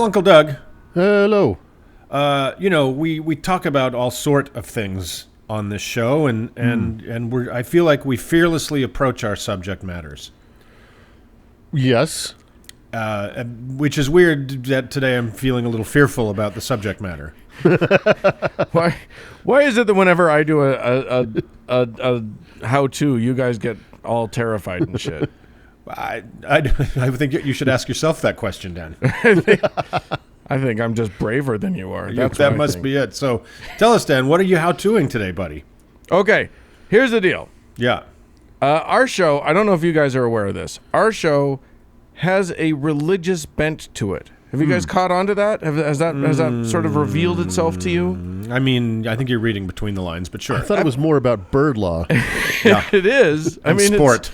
Well, Uncle Doug. Hello. We talk about all sort of things on this show, and I feel like we fearlessly approach our subject matters. Yes. Which is weird that today I'm feeling a little fearful about the subject matter. Why is it that whenever I do a how-to, you guys get all terrified and shit? I think you should ask yourself that question, Dan. I think I'm just braver than you are. That must be it. So tell us, Dan, what are you how-toing today, buddy? Okay, here's the deal. Yeah. Our show, I don't know if you guys are aware of this. Our show has a religious bent to it. Have you guys caught on to that? Has that sort of revealed itself to you? I mean, I think you're reading between the lines, but sure. I thought it was more about bird law. Yeah. It is. I mean, sport.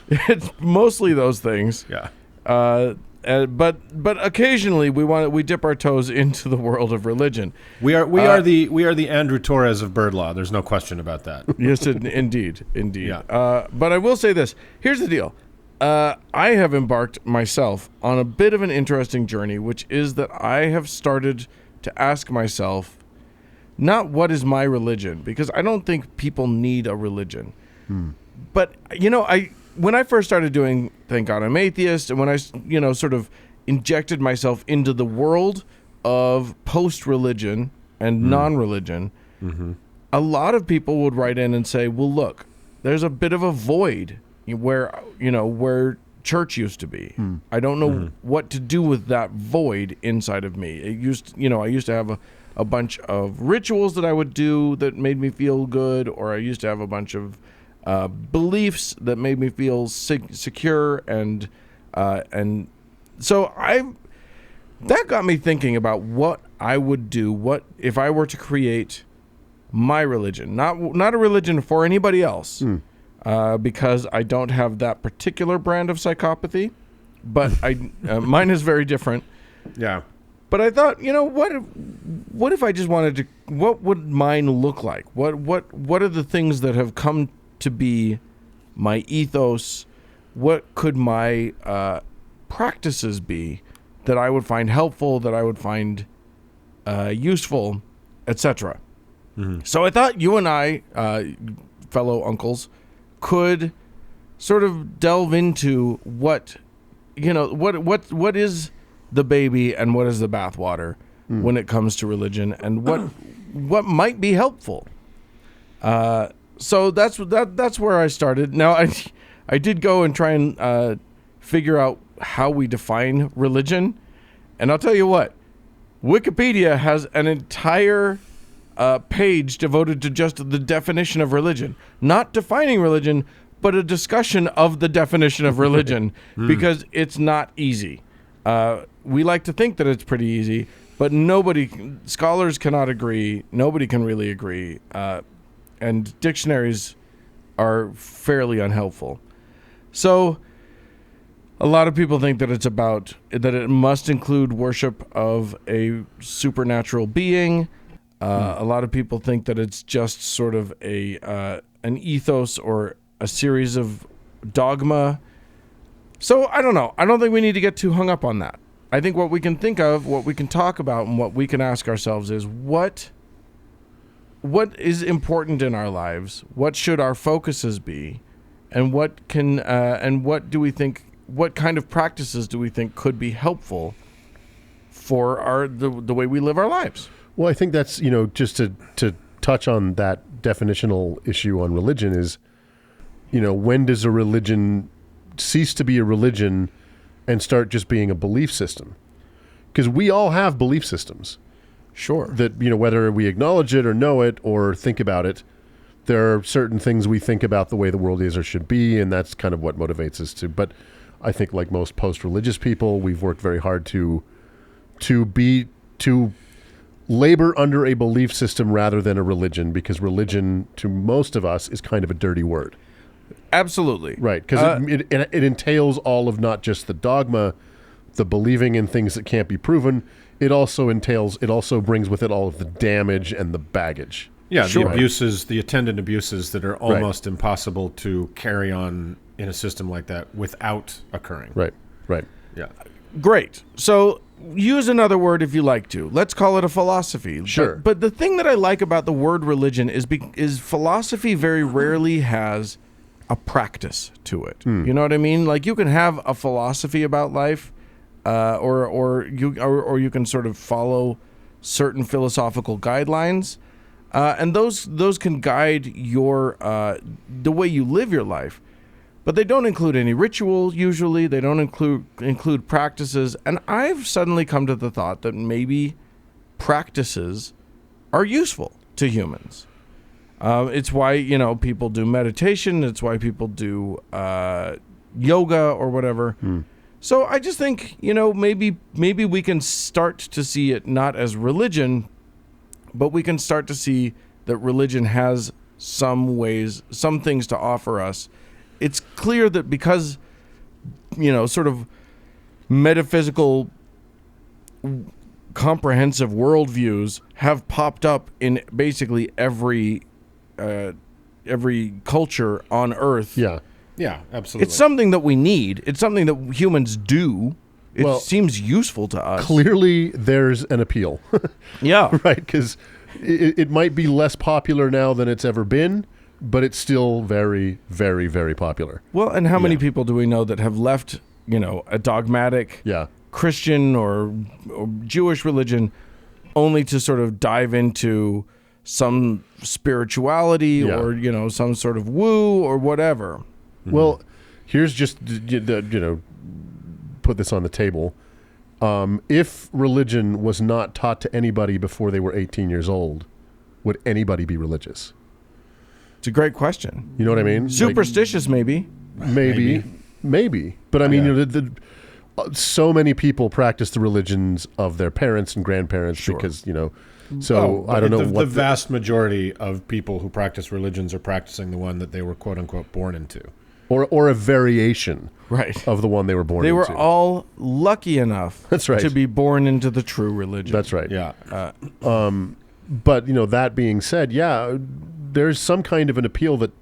It's mostly those things. Yeah. But occasionally we dip our toes into the world of religion. We are the Andrew Torres of bird law. There's no question about that. Yes, indeed. Yeah. But I will say this. Here's the deal. I have embarked myself on a bit of an interesting journey, which is that I have started to ask myself, not what is my religion, because I don't think people need a religion. But when I first started doing Thank God I'm Atheist, and when I sort of injected myself into the world of post-religion and non-religion, a lot of people would write in and say, well, look, there's a bit of a void where church used to be. I don't know what to do with that void inside of me. I used to have a bunch of rituals that I would do that made me feel good, or I used to have a bunch of beliefs that made me feel secure, and so that got me thinking about what I would do, what if I were to create my religion, not a religion for anybody else. Because I don't have that particular brand of psychopathy, but mine is very different. Yeah. But I thought, what if I just wanted to? What would mine look like? What are the things that have come to be my ethos? What could my practices be that I would find helpful, that I would find useful, etc. So I thought you and I, fellow uncles, could sort of delve into what is the baby and what is the bathwater when it comes to religion, and what might be helpful. So that's where I started. Now I did go and try and figure out how we define religion, and I'll tell you what, Wikipedia has an entire page devoted to just the definition of religion, not defining religion, but a discussion of the definition of religion, because it's not easy. We like to think that it's pretty easy, but scholars cannot agree. Nobody can really agree. And dictionaries are fairly unhelpful. So a lot of people think that that it must include worship of a supernatural being. A lot of people think that it's just sort of an ethos or a series of dogma. So I don't know. I don't think we need to get too hung up on that. I think what we can think of, what we can talk about, and what we can ask ourselves is what is important in our lives? What should our focuses be? And what do we think? What kind of practices do we think could be helpful for the way we live our lives? Well, I think that's, just to touch on that definitional issue on religion is, when does a religion cease to be a religion and start just being a belief system? Because we all have belief systems. Sure. That, whether we acknowledge it or know it or think about it, there are certain things we think about the way the world is or should be, and that's kind of what motivates us to. But I think like most post-religious people, we've worked very hard to labor under a belief system rather than a religion, because religion to most of us is kind of a dirty word. Absolutely. Right, because it entails all of not just the dogma, the believing in things that can't be proven. It also brings with it all of the damage and the baggage. Yeah, sure. The attendant abuses that are almost impossible to carry on in a system like that without occurring. Right. Yeah. Great. So use another word if you like to. Let's call it a philosophy. Sure. But the thing that I like about the word religion is philosophy very rarely has a practice to it. You know what I mean? Like, you can have a philosophy about life, or you can sort of follow certain philosophical guidelines, and those can guide your the way you live your life. But they don't include any ritual, usually. They don't include practices. And I've suddenly come to the thought that maybe practices are useful to humans. It's why, people do meditation. It's why people do yoga or whatever. So I just think, maybe we can start to see it not as religion, but we can start to see that religion has some things to offer us. It's clear that because, sort of metaphysical, comprehensive worldviews have popped up in basically every culture on Earth. Yeah, absolutely. It's something that we need. It's something that humans do. It seems useful to us. Clearly, there's an appeal. Yeah. Right? Because it might be less popular now than it's ever been, but it's still very, very, very popular. Well, and how many people do we know that have left, a dogmatic Christian or Jewish religion only to sort of dive into some spirituality or, some sort of woo or whatever? Well, here's just, put this on the table. If religion was not taught to anybody before they were 18 years old, would anybody be religious? It's a great question. You know what I mean? Superstitious, maybe. Maybe. But I mean, so many people practice the religions of their parents and grandparents because, so I don't know what the vast majority of people who practice religions are practicing the one that they were quote unquote born into. Or a variation of the one they were born into. They were all lucky enough to be born into the true religion. That's right. Yeah. But, that being said, there's some kind of an appeal that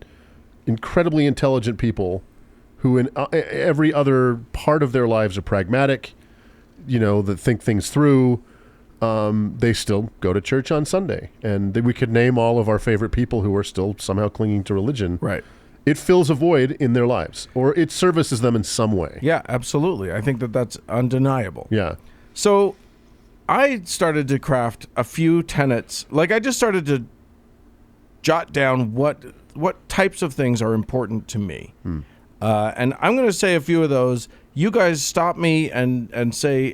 incredibly intelligent people who in every other part of their lives are pragmatic, that think things through, they still go to church on Sunday. And we could name all of our favorite people who are still somehow clinging to religion. Right. It fills a void in their lives, or it services them in some way. Yeah, absolutely. I think that's undeniable. Yeah. So I started to craft a few tenets. Like, I just started to jot down what types of things are important to me. And I'm going to say a few of those. You guys stop me and say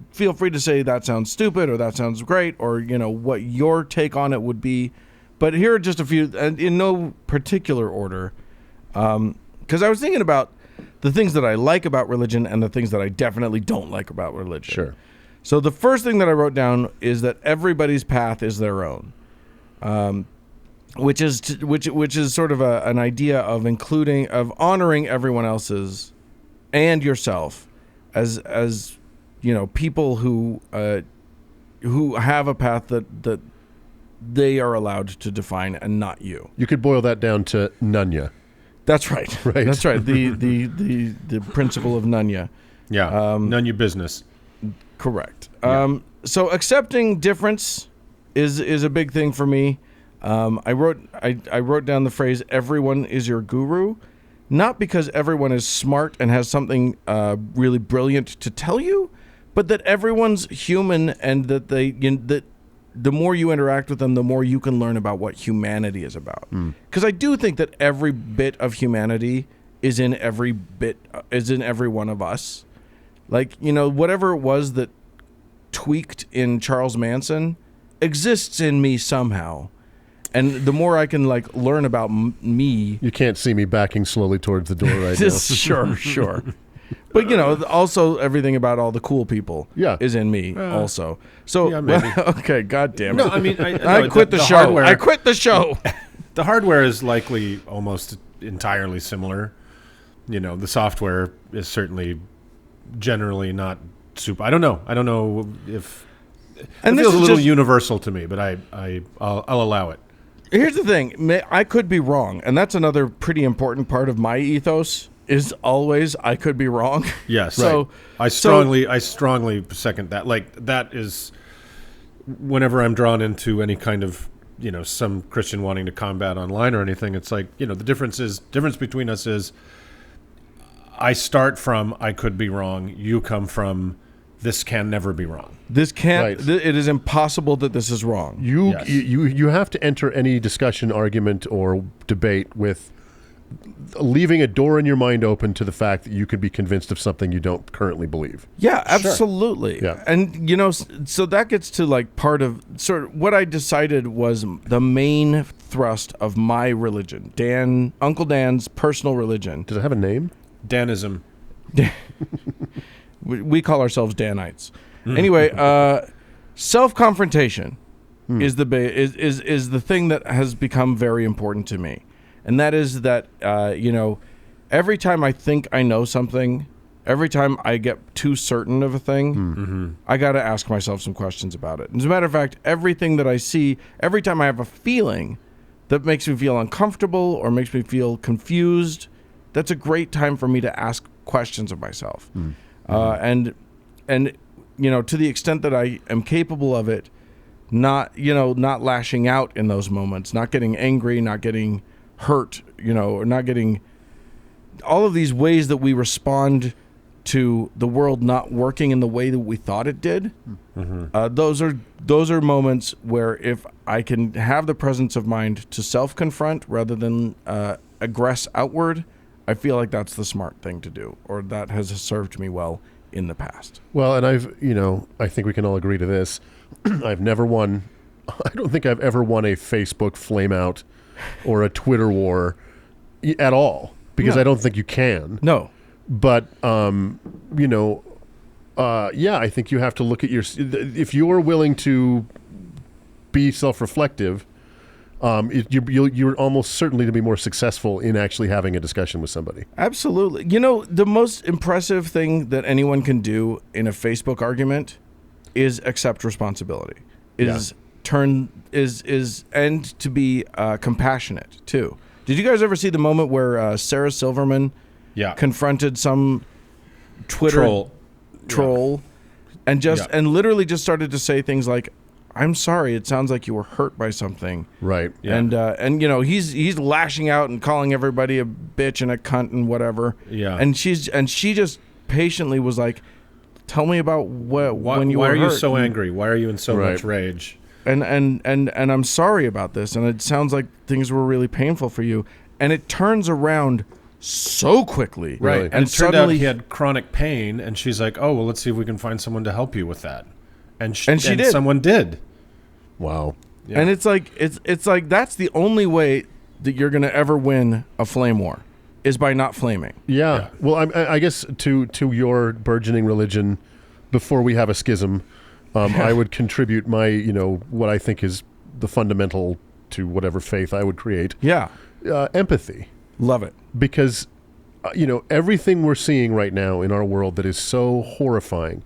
feel free to say that sounds stupid or that sounds great or, what your take on it would be. But here are just a few, and in no particular order, because I was thinking about the things that I like about religion and the things that I definitely don't like about religion. Sure. So the first thing that I wrote down is that everybody's path is their own, which is sort of an idea of honoring everyone else's and yourself as people who have a path that they are allowed to define and not you. You could boil that down to nunya. That's right. Right. That's right. The principle of nunya. Yeah. None your business. Correct. So accepting difference is a big thing for me. I wrote down the phrase "everyone is your guru," not because everyone is smart and has something really brilliant to tell you, but that everyone's human and that that the more you interact with them, the more you can learn about what humanity is about. Because I do think that every bit of humanity is in every one of us. Like, whatever it was that tweaked in Charles Manson exists in me somehow. And the more I can learn about me. You can't see me backing slowly towards the door right now. Sure. But, also everything about all the cool people is in me also. So, okay, God damn it. No, I mean, I quit the show. Hardware, I quit the show. The hardware is likely almost entirely similar. The software is certainly generally not super. I don't know if it feels a little universal to me, but I'll allow it. Here's the thing. I could be wrong, and that's another pretty important part of my ethos is always I could be wrong. Yes. So I strongly second that. Like, that is, whenever I'm drawn into any kind of, some Christian wanting to combat online or anything, it's like, the difference between us is I start from I could be wrong. You come from this can never be wrong. This can't. Right. It is impossible that this is wrong. You have to enter any discussion, argument, or debate with leaving a door in your mind open to the fact that you could be convinced of something you don't currently believe. Yeah, absolutely. Sure. Yeah. And so that gets to like part of sort of what I decided was the main thrust of my religion. Uncle Dan's personal religion. Does it have a name? Danism. We call ourselves Danites. Anyway, self-confrontation is the thing that has become very important to me. And that is that, every time I think I know something, every time I get too certain of a thing, I got to ask myself some questions about it. As a matter of fact, everything that I see, every time I have a feeling that makes me feel uncomfortable or makes me feel confused, that's a great time for me to ask questions of myself. And to the extent that I am capable of it, not lashing out in those moments, not getting angry, not getting hurt, or not getting all of these ways that we respond to the world not working in the way that we thought it did. Those are moments where if I can have the presence of mind to self-confront rather than aggress outward, I feel like that's the smart thing to do, or that has served me well in the past. Well, and I think we can all agree to this. I don't think I've ever won a Facebook flameout or a Twitter war at all, because I don't think you can. No. But, I think you have to look at if you're willing to be self-reflective, you're almost certainly to be more successful in actually having a discussion with somebody. Absolutely. The most impressive thing that anyone can do in a Facebook argument is accept responsibility. And to be compassionate too. Did you guys ever see the moment where Sarah Silverman confronted some Twitter troll and literally just started to say things like, "I'm sorry, it sounds like you were hurt by something." Right. Yeah. And he's lashing out and calling everybody a bitch and a cunt and whatever. Yeah. And she just patiently was like, "Tell me about when you were hurt. Why are you so angry? Why are you in so much rage?" And I'm sorry about this, and it sounds like things were really painful for you. And it turns around so quickly. Right. And And it turned out suddenly he had chronic pain, and she's like, "Oh, well, let's see if we can find someone to help you with that." And she did. Someone did. Wow. Yeah. And it's like that's the only way that you're going to ever win a flame war is by not flaming. Yeah. Well, I guess to your burgeoning religion, before we have a schism, I would contribute my, what I think is the fundamental to whatever faith I would create. Yeah. Empathy. Love it. Because, everything we're seeing right now in our world that is so horrifying,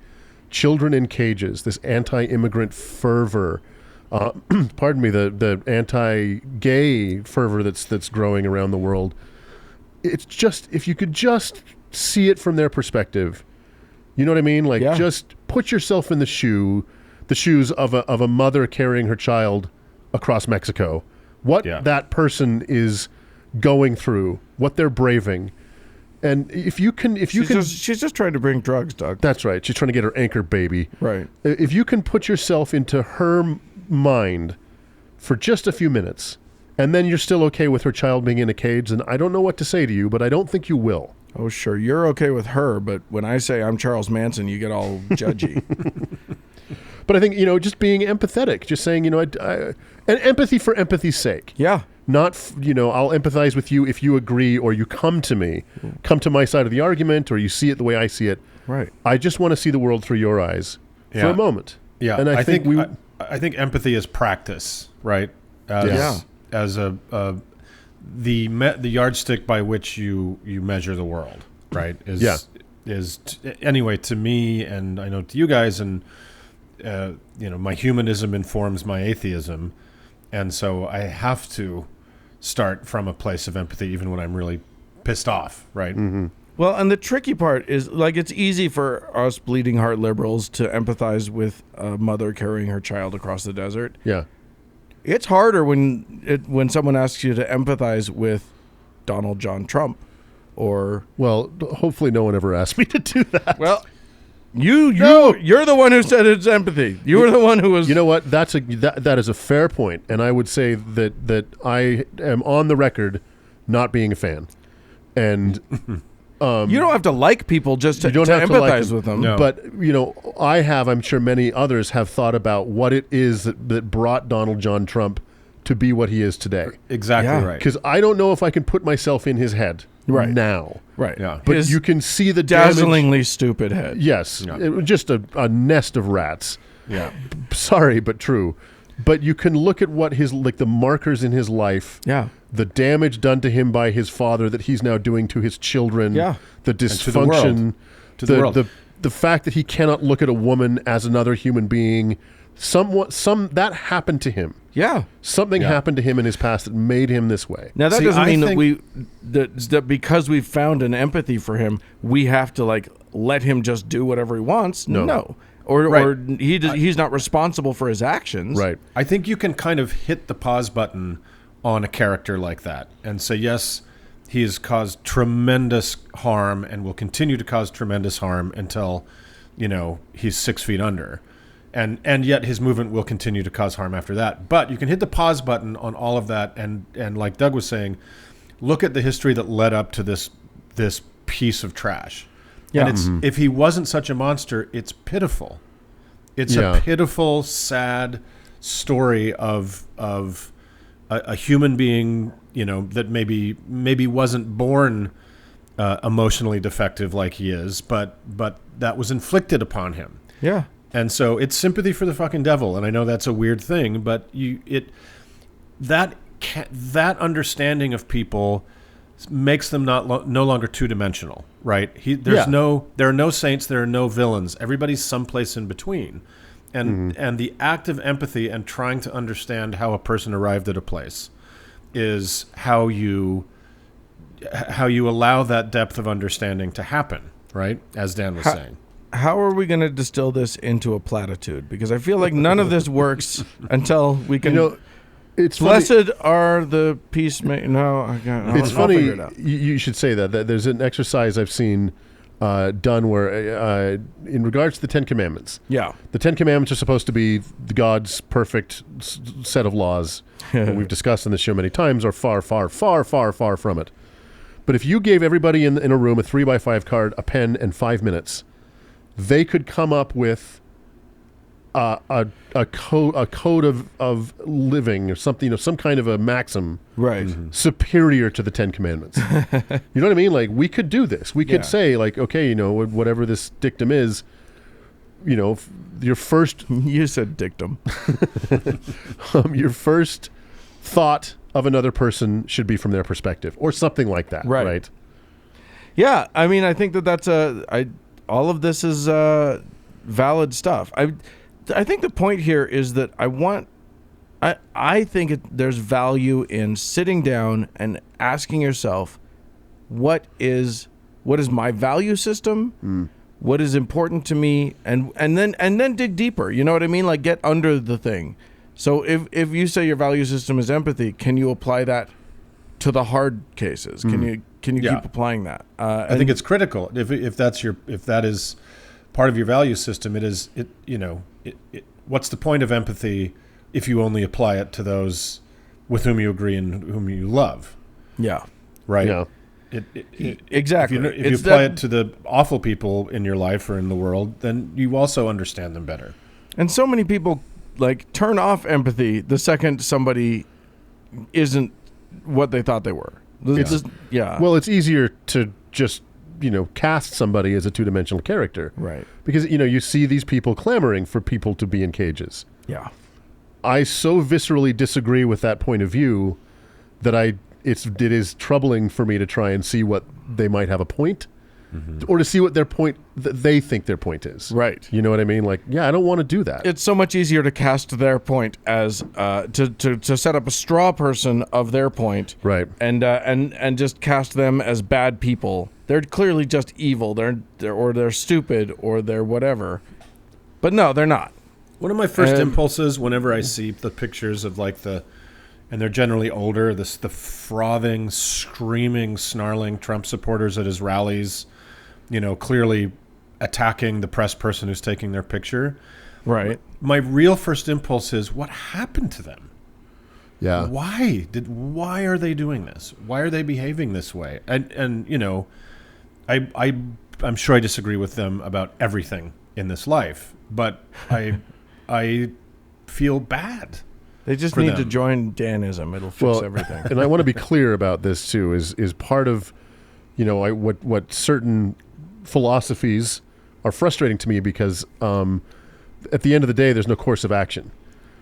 children in cages, this anti-immigrant fervor, the anti-gay fervor that's growing around the world. It's just, if you could just see it from their perspective, you know what I mean? Like, just put yourself in the shoes of a mother carrying her child across Mexico. What that person is going through, what they're braving. And she's just trying to bring drugs, Doug. That's right. She's trying to get her anchor baby. Right. If you can put yourself into her mind for just a few minutes, and then you're still okay with her child being in a cage, then I don't know what to say to you, but I don't think you will. Oh, sure. You're okay with her, but when I say I'm Charles Manson, you get all judgy. But I think, just being empathetic, just saying, and empathy for empathy's sake. Yeah. Not, I'll empathize with you if you agree or you come to me, come to my side of the argument, or you see it the way I see it. Right. I just want to see the world through your eyes for a moment. Yeah. And I think empathy is practice, right? As the yardstick by which you measure the world, right? Anyway, to me, and I know to you guys, and my humanism informs my atheism, and so I have to start from a place of empathy, even when I'm really pissed off, right? Well, and the tricky part is, like, it's easy for us bleeding heart liberals to empathize with a mother carrying her child across the desert. Yeah. It's harder when someone asks you to empathize with Donald John Trump, or Well, hopefully no one ever asked me to do that. well, you're the one who said it's empathy. You were the one who was. You know what? That is a fair point, and I would say that I am on the record not being a fan, and you don't have to like people just to, you don't to have to like empathize them. with them. No. But I'm sure many others have thought about what it is that brought Donald John Trump to be what he is today. Exactly Yeah. right. Because I don't know if I can put myself in his head Right. now. Right. Yeah. But His you can see the damage. dazzlingly stupid head. Yes, Yeah. it was just a nest of rats. Yeah. Sorry, but true. But you can look at what the markers in his life, Yeah. the damage done to him by his father that he's now doing to his children, Yeah. the to the dysfunction, world. To the world. the fact that he cannot look at a woman as another human being. That happened to him. Yeah. Something Yeah. happened to him in his past that made him this way. Now that See, doesn't I mean think- that because we've found an empathy for him, we have to like let him just do whatever he wants. No. Or Right. he's not responsible for his actions. Right. I think you can kind of hit the pause button on a character like that and say, yes, he has caused tremendous harm and will continue to cause tremendous harm until, he's 6 feet under. And yet his movement will continue to cause harm after that. But you can hit the pause button on all of that. And like Doug was saying, look at the history that led up to this piece of trash. Yeah. And if he wasn't such a monster, it's pitiful. It's Yeah. a pitiful, sad story of a human being, that maybe wasn't born emotionally defective like he is, but that was inflicted upon him. Yeah. And so it's sympathy for the fucking devil. And I know that's a weird thing, but that understanding of people makes them no longer two-dimensional, right? There are no saints, there are no villains. Everybody's someplace in between. And the act of empathy and trying to understand how a person arrived at a place is how you allow that depth of understanding to happen, right? As Dan was saying. How are we going to distill this into a platitude? Because I feel like none of this works until we can. It's funny. Blessed are the peacemakers. No, It's I'll funny. figure it out. You should say that there's an exercise I've seen done where, in regards to the Ten Commandments, Yeah. the Ten Commandments are supposed to be God's perfect set of laws. that we've discussed in this show many times, are far, far, far, far, far from it. But if you gave everybody in a room a 3x5 card, a pen, and 5 minutes, they could come up with a code of living or something, some kind of a maxim Right. superior to the Ten Commandments. You know what I mean? Like, we could do this. We could Yeah. say, like, okay, whatever this dictum is, your first You said dictum. your first thought of another person should be from their perspective, or something like that. Right. Right. Yeah, I mean, I think that's all of this is valid stuff. I think the point here is that I think there's value in sitting down and asking yourself, what is my value system? What is important to me? And then dig deeper. You know what I mean? Like, get under the thing. So if you say your value system is empathy, can you apply that to the hard cases? Can you Yeah. keep applying that? I think it's critical. If that is part of your value system, what's the point of empathy if you only apply it to those with whom you agree and whom you love? Yeah. Right. Yeah. Exactly. If you apply it to the awful people in your life or in the world, then you also understand them better. And so many people turn off empathy the second somebody isn't what they thought they were. Yeah. Well, it's easier to just cast somebody as a two-dimensional character, right. because you see these people clamoring for people to be in cages. Yeah. I so viscerally disagree with that point of view that it is troubling for me to try and see what they might have a point. or to see what their point they think their point is. Right. You know what I mean? Like, yeah, I don't want to do that. It's so much easier to cast their point as to set up a straw person of their point, Right. And just cast them as bad people. They're clearly just evil. They're stupid or they're whatever. But no, they're not. One of my first impulses whenever I see the pictures of and they're generally older, the frothing, screaming, snarling Trump supporters at his rallies, clearly attacking the press person who's taking their picture. Right. My real first impulse is, what happened to them? Yeah. Why are they doing this? Why are they behaving this way? And I'm sure I disagree with them about everything in this life, but I feel bad. They just need to join Danism. It'll fix everything. And I want to be clear about this too. Is part of, what certain philosophies are frustrating to me because at the end of the day, there's no course of action.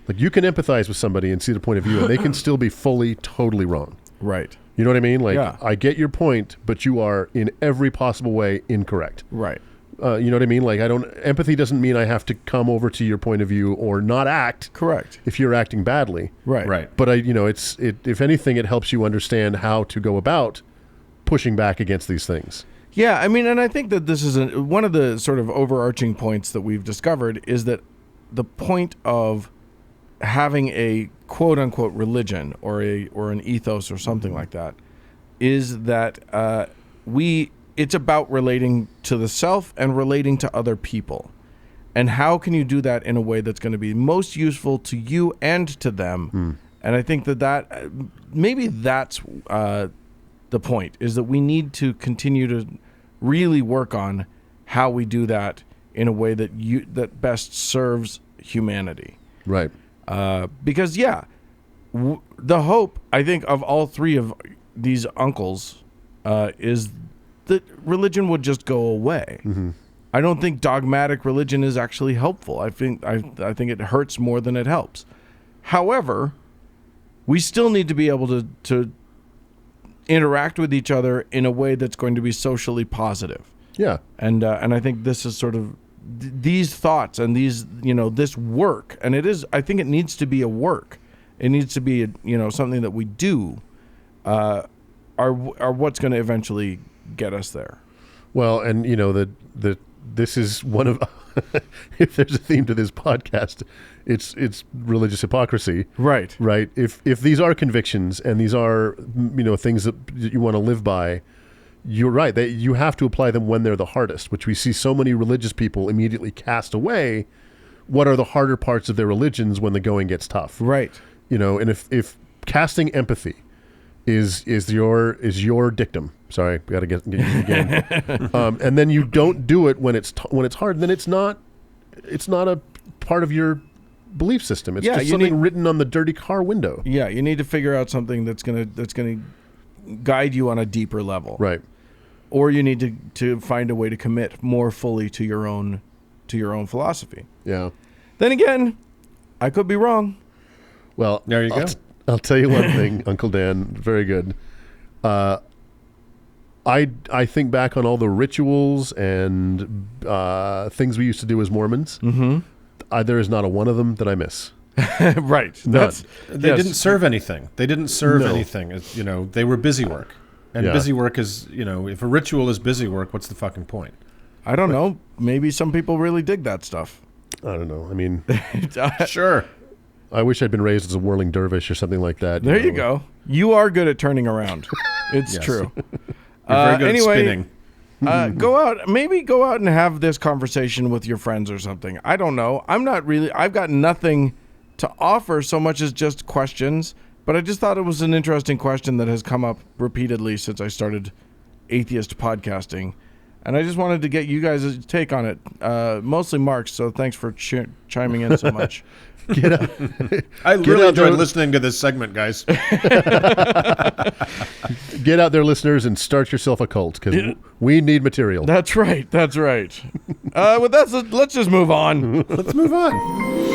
Like, you can empathize with somebody and see the point of view, and they can still be fully, totally wrong. Right. You know what I mean? Like, yeah. I get your point, but you are in every possible way incorrect. Right. You know what I mean? Like, empathy doesn't mean I have to come over to your point of view or not act. Correct. If you're acting badly. Right. Right. But if anything, it helps you understand how to go about pushing back against these things. Yeah, I mean, and I think that this is one of the sort of overarching points that we've discovered is that the point of having a quote unquote religion or an ethos or something like that is that it's about relating to the self and relating to other people. And how can you do that in a way that's going to be most useful to you and to them? And I think that maybe that's the point, is that we need to continue to really work on how we do that in a way that best serves humanity. Right. Because, the hope, I think, of all three of these uncles is that religion would just go away. Mm-hmm. I don't think dogmatic religion is actually helpful. I think it hurts more than it helps. However, we still need to be able to interact with each other in a way that's going to be socially positive. Yeah. And I think this is sort of these thoughts and these, this work, and I think it needs to be a work. It needs to be, something that we do, are what's going to eventually get us there. Well, and this is one of, if there's a theme to this podcast, it's religious hypocrisy. Right. Right. If these are convictions and these are, things that you want to live by, you're right. That you have to apply them when they're the hardest, which we see so many religious people immediately cast away. What are the harder parts of their religions when the going gets tough? Right. And if casting empathy is your dictum. Sorry, we got to get you again. And then you don't do it when it's hard. Then it's not a part of your belief system. It's just something written on the dirty car window. Yeah, you need to figure out something that's gonna guide you on a deeper level. Right. Or you need to find a way to commit more fully to your own philosophy. Yeah. Then again, I could be wrong. Well, there you go. I'll tell you one thing, Uncle Dan. Very good. I think back on all the rituals and things we used to do as Mormons. Mm-hmm. There is not a one of them that I miss. Right. None. They didn't serve anything. They didn't serve anything. They were busy work. And busy work is, if a ritual is busy work, what's the fucking point? I don't know. Maybe some people really dig that stuff. I don't know. I mean, sure. I wish I'd been raised as a whirling dervish or something like that. There you go. You are good at turning around. It's true. You're very good at spinning. Go out and have this conversation with your friends or something. I don't know. I've got nothing to offer so much as just questions, but I just thought it was an interesting question that has come up repeatedly since I started atheist podcasting. And I just wanted to get you guys' take on it. Mostly Mark's, so thanks for chiming in so much. I really enjoyed listening to this segment, guys. Get out there, listeners, and start yourself a cult, because we need material. That's right. With that, let's just move on. Let's move on.